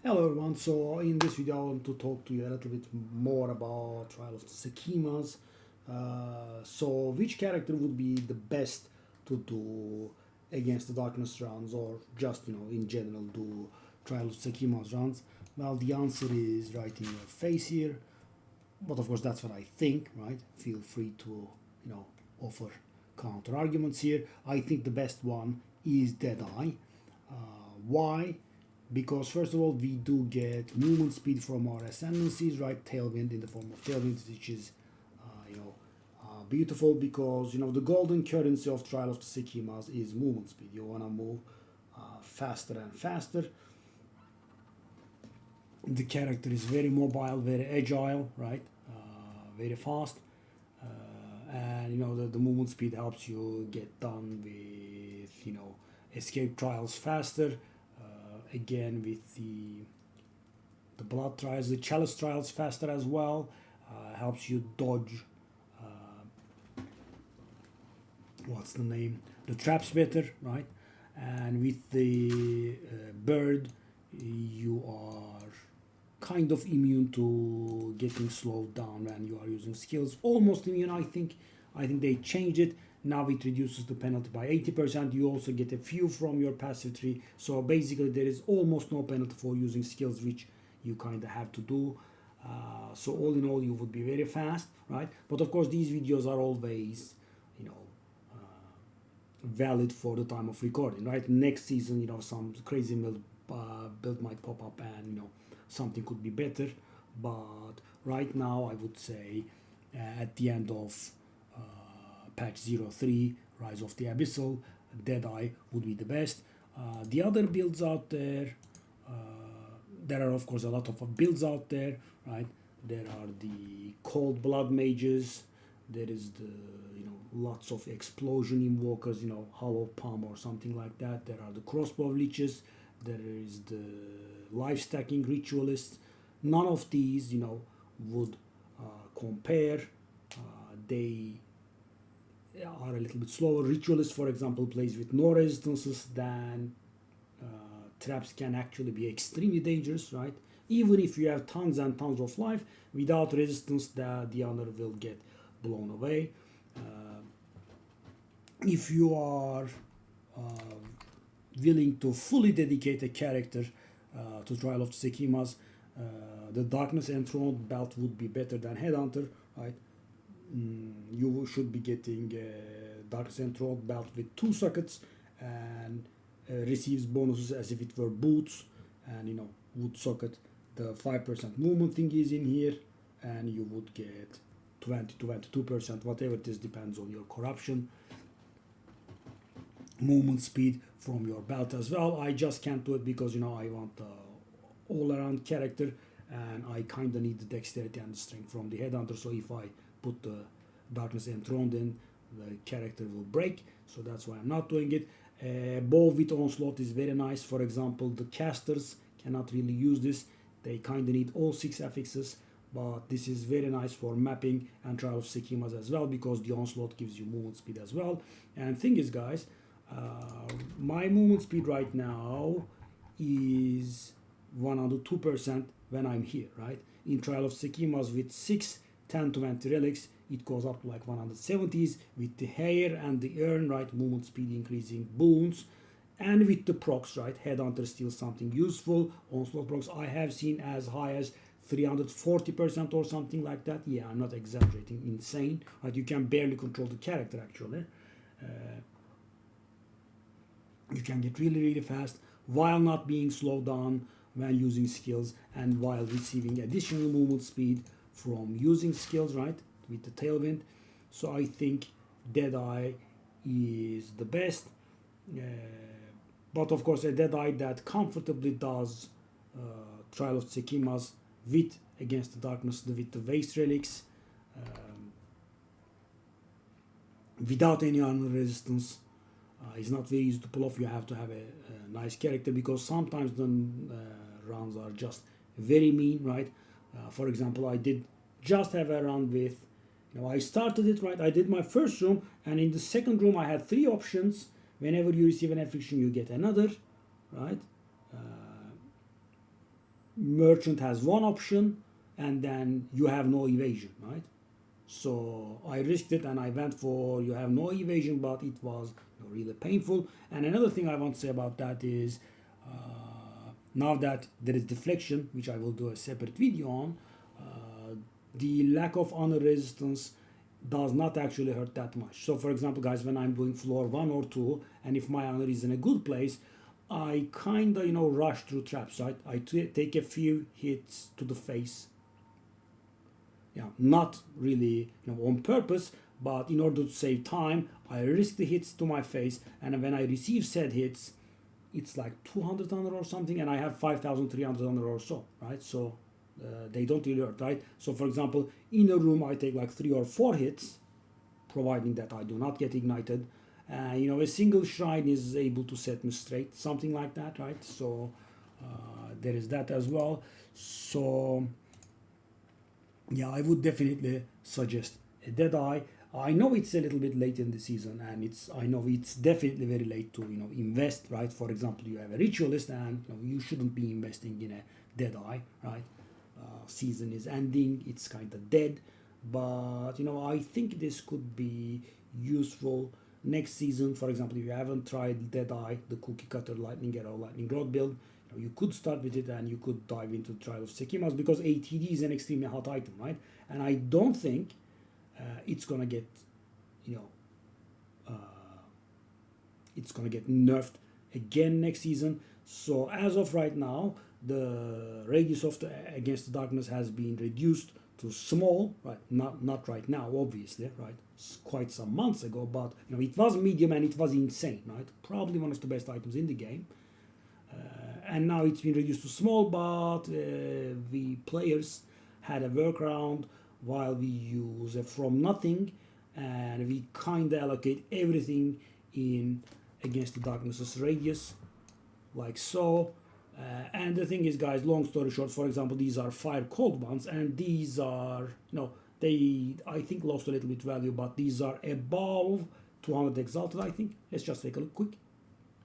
Hello everyone, so in this video I want to talk to you a little bit more about Trial of the Sekhemas. So which character would be the best to do against the Darkness runs, or just in general do Trial of Sekhemas runs? Well, the answer is right in your face here, but of course that's what I think, right? Feel free to offer counter arguments here. I think the best one is Deadeye. Why? Because first of all, we do get movement speed from our ascendancies, right? Tailwind in the form of tailwind, which is beautiful, because the golden currency of Trial of the Sekhemas is movement speed. You want to move faster and faster. The character is very mobile, very agile, right? Very fast, and the movement speed helps you get done with escape trials faster. Again, with the blood trials, the chalice trials faster as well. Helps you dodge what's the name, the traps better, right? And with the bird, you are kind of immune to getting slowed down when you are using skills. Almost immune, I think. I think they changed it. Now it reduces the penalty by 80%. You also get a few from your passive tree. So basically there is almost no penalty for using skills, which you kind of have to do. So all in all, you would be very fast, right? But of course, these videos are always, valid for the time of recording, right? Next season, some crazy build might pop up, and something could be better. But right now, I would say at the end of patch 03, Rise of the Abyssal, Deadeye would be the best. The other builds out there, there are of course a lot of builds out there, right? There are the Cold Blood Mages, there is the lots of explosion invokers, Hollow Palm or something like that. There are the Crossbow Leeches, there is the life stacking ritualists. None of these would compare. They are a little bit slower. Ritualist, for example, plays with no resistances, then traps can actually be extremely dangerous, right? Even if you have tons and tons of life, without resistance, the honor will get blown away. If you are willing to fully dedicate a character to Trial of the Sekhemas, the Darkness Enthroned belt would be better than Headhunter, right? You should be getting Darkness Enthroned belt with 2 sockets, and receives bonuses as if it were boots, and wood socket, the 5% movement thing is in here, and you would get 20-22%, whatever it is, depends on your corruption, movement speed from your belt as well. I just can't do it because I want all-around character, and I kind of need the dexterity and the strength from the Headhunter. So if I put the Darkness Enthroned in, the character will break, so that's why I'm not doing it. Bow with Onslaught is very nice. For example, the casters cannot really use this. They kind of need all 6 affixes, but this is very nice for mapping and Trial of Sekhemas as well, because the Onslaught gives you movement speed as well. And thing is, guys, my movement speed right now is 102% when I'm here, right? In Trial of Sekhemas with 6, 10, 20 relics, it goes up to like 170s with the hair and the urn, right? Movement speed increasing boons. And with the procs, right? Headhunter steals something useful. Onslaught procs I have seen as high as 340% or something like that. Yeah, I'm not exaggerating. Insane, right? You can barely control the character actually. You can get really fast while not being slowed down when using skills, and while receiving additional movement speed from using skills, right, with the tailwind. So I think Deadeye is the best, but of course a Deadeye that comfortably does Trial of Sekhemas with against the darkness with the waste relics, without any armor resistance, is not very easy to pull off. You have to have a nice character, because sometimes the runs are just very mean, right? For example, I did just have a run with, I started it, right? I did my first room, and in the second room I had 3 options. Whenever you receive an affliction, you get another, right? merchant has one option, and then you have no evasion, right? So I risked it and I went for you have no evasion, but it was really painful. And another thing I want to say about that is now that there is deflection, which I will do a separate video on, the lack of honor resistance does not actually hurt that much. So for example, guys, when I'm doing floor 1 or 2, and if my honor is in a good place, I kind of rush through traps, right? I take a few hits to the face, yeah, not really on purpose, but in order to save time, I risk the hits to my face, and when I receive said hits, it's like 200 honor or something, and I have 5,300 honor or so, right? So they don't really hurt, right? So for example, in a room, I take like 3 or 4 hits, providing that I do not get ignited. A single shrine is able to set me straight, something like that, right? So there is that as well. So yeah, I would definitely suggest a Deadeye. I know it's a little bit late in the season, and I know it's definitely very late to invest, right? For example, you have a ritualist, and you shouldn't be investing in a Deadeye, right? Season is ending, it's kind of dead, but I think this could be useful next season. For example, if you haven't tried Deadeye, the cookie cutter lightning arrow lightning rod build, you could start with it and you could dive into the trial of Sekhemas, because ATD is an extremely hot item, right? And I don't think it's gonna get it's gonna get nerfed again next season. So as of right now, the radius of the against the darkness has been reduced to small, right? Not right now, obviously, right? It's quite some months ago, but it was medium and it was insane, right? Probably one of the best items in the game. And now it's been reduced to small, but the players had a workaround while we use a from nothing, and we kind of allocate everything in against the darkness's radius, like so. And the thing is, guys, long story short, for example, these are fire cold ones, and these are they I think lost a little bit value, but these are above 200 exalted, I think. Let's just take a look quick.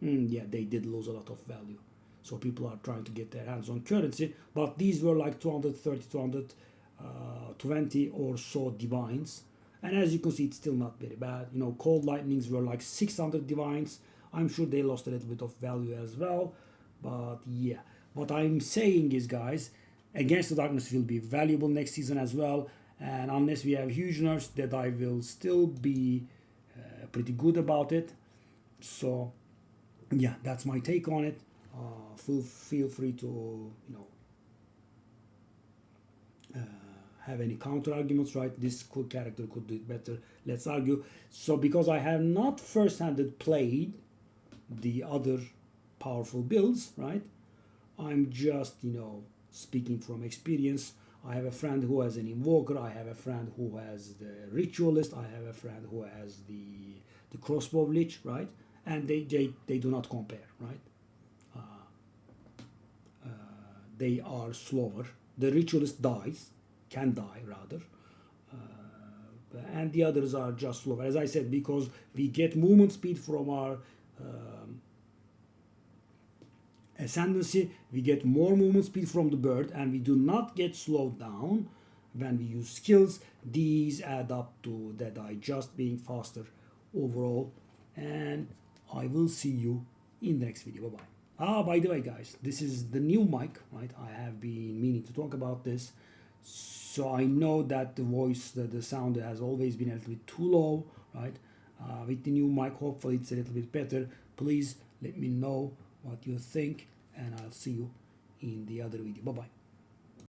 Yeah, they did lose a lot of value. So people are trying to get their hands on currency, but these were like 230, 220 or so divines. And as you can see, it's still not very bad. Cold lightnings were like 600 divines. I'm sure they lost a little bit of value as well. But yeah, what I'm saying is, guys, Against the Darkness will be valuable next season as well. And unless we have huge nerfs, Deadeye will still be pretty good about it. So yeah, that's my take on it. Feel free to have any counter arguments, right? This character could do it better. Let's argue. So because I have not first-handed played the other powerful builds, right? I'm just speaking from experience. I have a friend who has an invoker. I have a friend who has the ritualist. I have a friend who has the crossbow lich, right? And they do not compare, right? They are slower. The ritualist can die rather, and the others are just slower. As I said, because we get movement speed from our ascendancy, we get more movement speed from the bird, and we do not get slowed down when we use skills. These add up to Deadeye just being faster overall, and I will see you in the next video. Bye bye. By the way, guys, this is the new mic, right? I have been meaning to talk about this. So I know that the sound has always been a little bit too low, right? With the new mic, hopefully it's a little bit better. Please let me know what you think, and I'll see you in the other video. Bye bye.